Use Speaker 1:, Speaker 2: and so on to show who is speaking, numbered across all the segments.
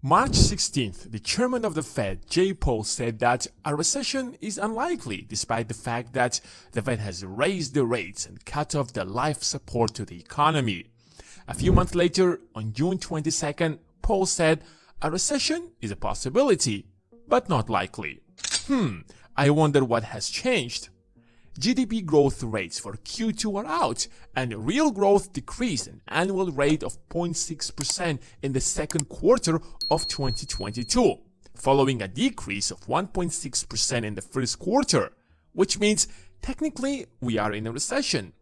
Speaker 1: March 16th, the chairman of the Fed, Jay Powell, said that a recession is unlikely despite the fact that the Fed has raised the rates and cut off the life support to the economy. A few months later, on June 22nd, Powell said a recession is a possibility, but not likely. I wonder what has changed. GDP growth rates for Q2 are out, and real growth decreased an annual rate of 0.6% in the second quarter of 2022, following a decrease of 1.6% in the first quarter, which means technically we are in a recession.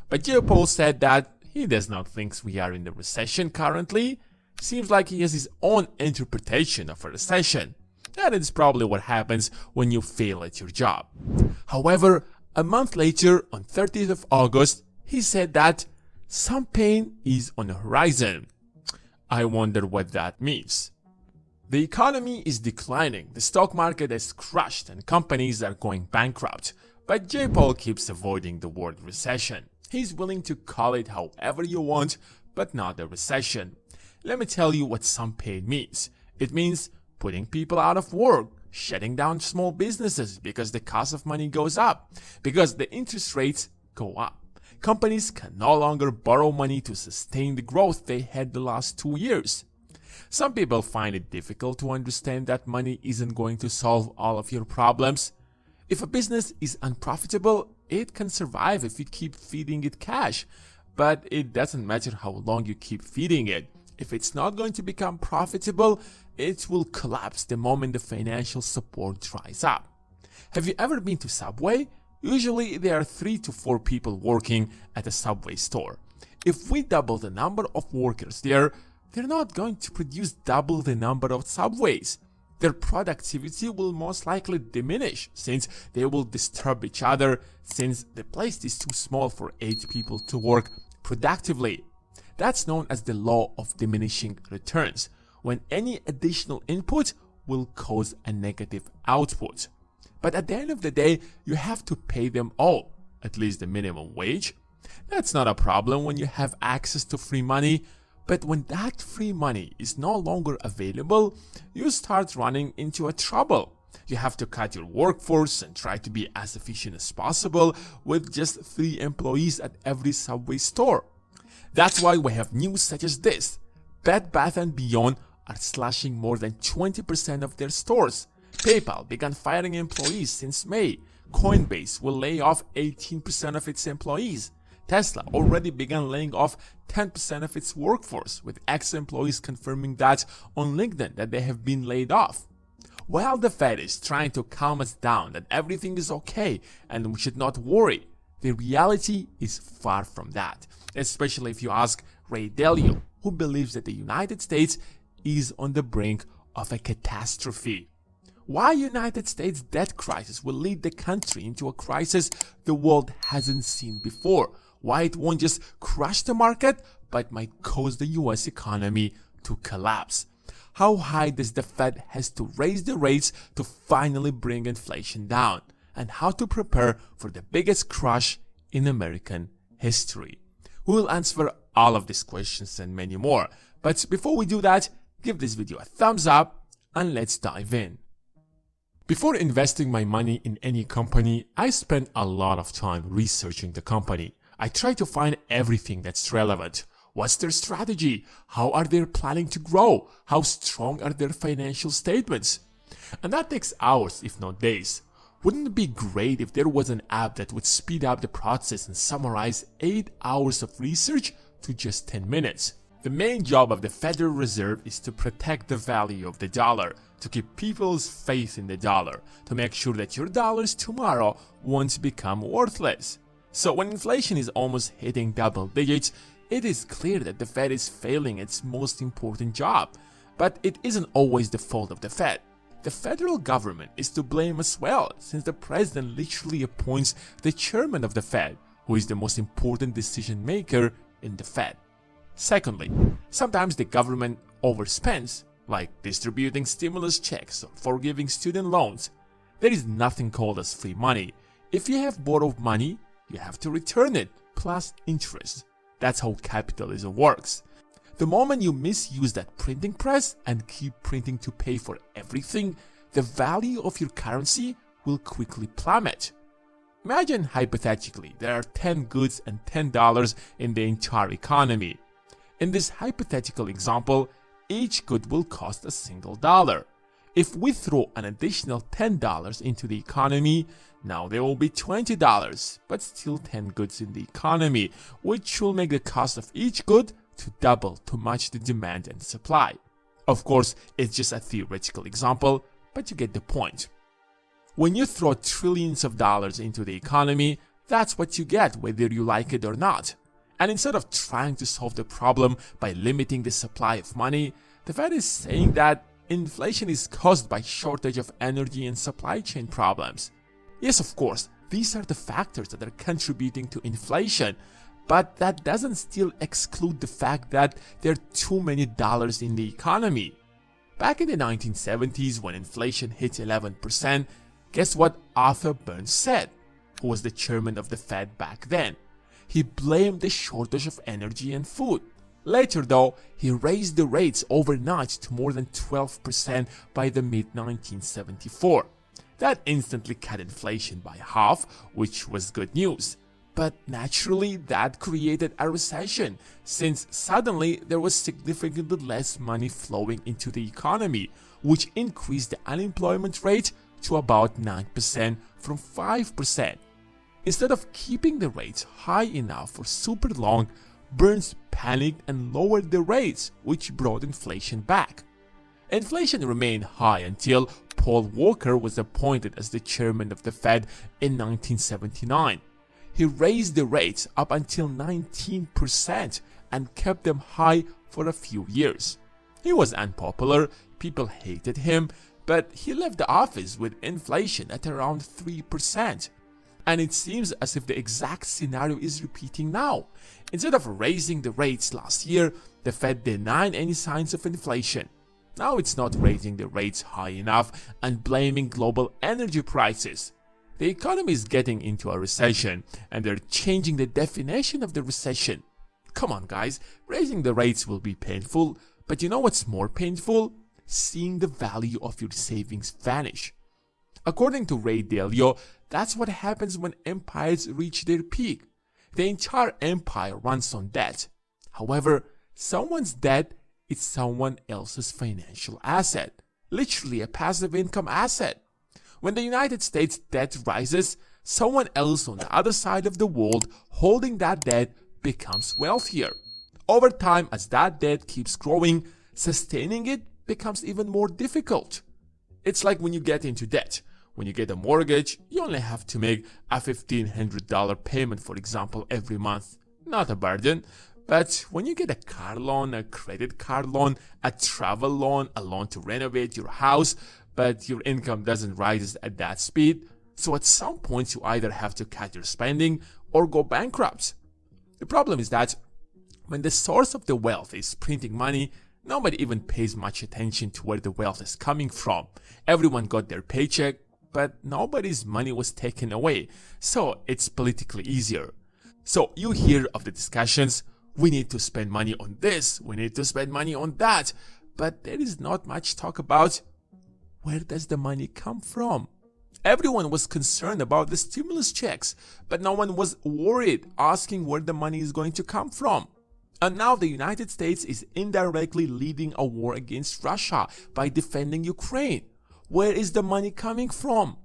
Speaker 1: But Jay Powell said that he does not think we are in a recession currently. Seems like he has his own interpretation of a recession. That is probably what happens when you fail at your job. However, a month later, on 30th of August, he said that some pain is on the horizon. I wonder what that means. The economy is declining, the stock market is crushed, and companies are going bankrupt. But Jay Powell keeps avoiding the word recession. He's willing to call it however you want, but not a recession. Let me tell you what some pain means. It means putting people out of work, shutting down small businesses because the cost of money goes up, because the interest rates go up. Companies can no longer borrow money to sustain the growth they had the last 2 years. Some people find it difficult to understand that money isn't going to solve all of your problems. If a business is unprofitable, it can survive if you keep feeding it cash, but it doesn't matter how long you keep feeding it. If it's not going to become profitable, it will collapse the moment the financial support dries up. Have you ever been to Subway? Usually there are 3 to 4 people working at a Subway store. If we double the number of workers there, they're not going to produce double the number of Subways. Their productivity will most likely diminish since they will disturb each other, since the place is too small for 8 people to work productively. That's known as the law of diminishing returns, when any additional input will cause a negative output. But at the end of the day, you have to pay them all, at least the minimum wage. That's not a problem when you have access to free money, but when that free money is no longer available, you start running into a trouble. You have to cut your workforce and try to be as efficient as possible with just 3 employees at every Subway store. That's why we have news such as this. Bed Bath & Beyond are slashing more than 20% of their stores. PayPal began firing employees since May. Coinbase will lay off 18% of its employees. Tesla already began laying off 10% of its workforce, with ex-employees confirming that on LinkedIn that they have been laid off. While the Fed is trying to calm us down that everything is okay and we should not worry, the reality is far from that, especially if you ask Ray Dalio, who believes that the United States is on the brink of a catastrophe. Why United States debt crisis will lead the country into a crisis the world hasn't seen before. Why it won't just crush the market, but might cause the US economy to collapse. How high does the Fed has to raise the rates to finally bring inflation down? And how to prepare for the biggest crush in American history? We will answer all of these questions and many more. But before we do that, give this video a thumbs up and let's dive in. Before investing my money in any company, I spend a lot of time researching the company. I try to find everything that's relevant. What's their strategy? How are they planning to grow? How strong are their financial statements? And that takes hours, if not days. Wouldn't it be great if there was an app that would speed up the process and summarize 8 hours of research to just 10 minutes? The main job of the Federal Reserve is to protect the value of the dollar, to keep people's faith in the dollar, to make sure that your dollars tomorrow won't become worthless. So when inflation is almost hitting double digits, it is clear that the Fed is failing its most important job. But it isn't always the fault of the Fed. The federal government is to blame as well, since the president literally appoints the chairman of the Fed, who is the most important decision maker in the Fed. Secondly, sometimes the government overspends, like distributing stimulus checks or forgiving student loans. There is nothing called as free money. If you have borrowed money, you have to return it, plus interest. That's how capitalism works. The moment you misuse that printing press and keep printing to pay for everything, the value of your currency will quickly plummet. Imagine hypothetically there are 10 goods and $10 in the entire economy. In this hypothetical example, each good will cost a single dollar. If we throw an additional $10 into the economy, now there will be $20, but still 10 goods in the economy, which will make the cost of each good to double to match the demand and supply. Of course, it's just a theoretical example, but you get the point. When you throw trillions of dollars into the economy, that's what you get whether you like it or not. And instead of trying to solve the problem by limiting the supply of money, the Fed is saying that inflation is caused by shortage of energy and supply chain problems. Yes, of course, these are the factors that are contributing to inflation, but that doesn't still exclude the fact that there are too many dollars in the economy. Back in the 1970s, when inflation hit 11%, guess what Arthur Burns said, who was the chairman of the Fed back then? He blamed the shortage of energy and food. Later though, he raised the rates overnight to more than 12% by the mid-1974. That instantly cut inflation by half, which was good news. But naturally, that created a recession, since suddenly there was significantly less money flowing into the economy, which increased the unemployment rate to about 9% from 5%. Instead of keeping the rates high enough for super long, Burns panicked and lowered the rates, which brought inflation back. Inflation remained high until Paul Volcker was appointed as the chairman of the Fed in 1979. He raised the rates up until 19% and kept them high for a few years. He was unpopular, people hated him, but he left the office with inflation at around 3%. And it seems as if the exact scenario is repeating now. Instead of raising the rates last year, the Fed denied any signs of inflation. Now it's not raising the rates high enough and blaming global energy prices. The economy is getting into a recession, and they're changing the definition of the recession. Come on guys, raising the rates will be painful, but you know what's more painful? Seeing the value of your savings vanish. According to Ray Dalio, that's what happens when empires reach their peak. The entire empire runs on debt. However, someone's debt is someone else's financial asset, literally a passive income asset. When the United States debt rises, someone else on the other side of the world holding that debt becomes wealthier. Over time, as that debt keeps growing, sustaining it becomes even more difficult. It's like when you get into debt. When you get a mortgage, you only have to make a $1,500 payment, for example, every month. Not a burden. But when you get a car loan, a credit card loan, a travel loan, a loan to renovate your house, but your income doesn't rise at that speed, so at some point you either have to cut your spending or go bankrupt. The problem is that when the source of the wealth is printing money, nobody even pays much attention to where the wealth is coming from. Everyone got their paycheck, but nobody's money was taken away, so it's politically easier. So you hear of the discussions, we need to spend money on this, we need to spend money on that, but there is not much talk about where does the money come from. Everyone was concerned about the stimulus checks, but no one was worried asking where the money is going to come from. And now the United States is indirectly leading a war against Russia by defending Ukraine. Where is the money coming from?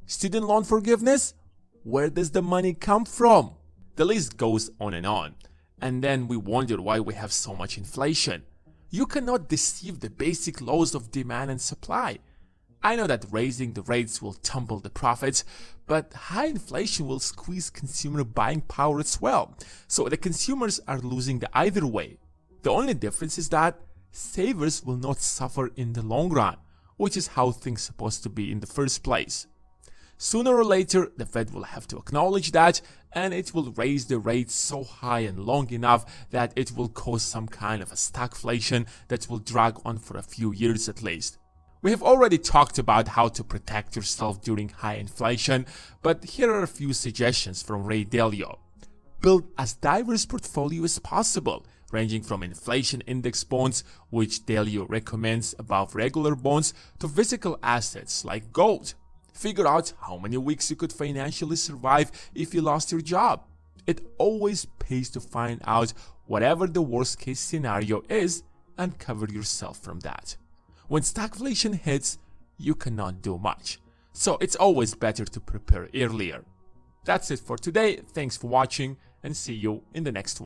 Speaker 1: Student loan forgiveness? Where does the money come from? The list goes on. And then we wonder why we have so much inflation. You cannot deceive the basic laws of demand and supply. I know that raising the rates will tumble the profits, but high inflation will squeeze consumer buying power as well. So the consumers are losing either way. The only difference is that savers will not suffer in the long run, which is how things are supposed to be in the first place. Sooner or later, the Fed will have to acknowledge that, and it will raise the rates so high and long enough that it will cause some kind of a stagflation that will drag on for a few years at least. We have already talked about how to protect yourself during high inflation, but here are a few suggestions from Ray Dalio. Build as diverse portfolio as possible. ranging from inflation index bonds, which Delio recommends above regular bonds, to physical assets like gold. Figure out how many weeks you could financially survive if you lost your job. It always pays to find out whatever the worst case scenario is and cover yourself from that. When stagflation hits, you cannot do much. So it's always better to prepare earlier. That's it for today. Thanks for watching and see you in the next one.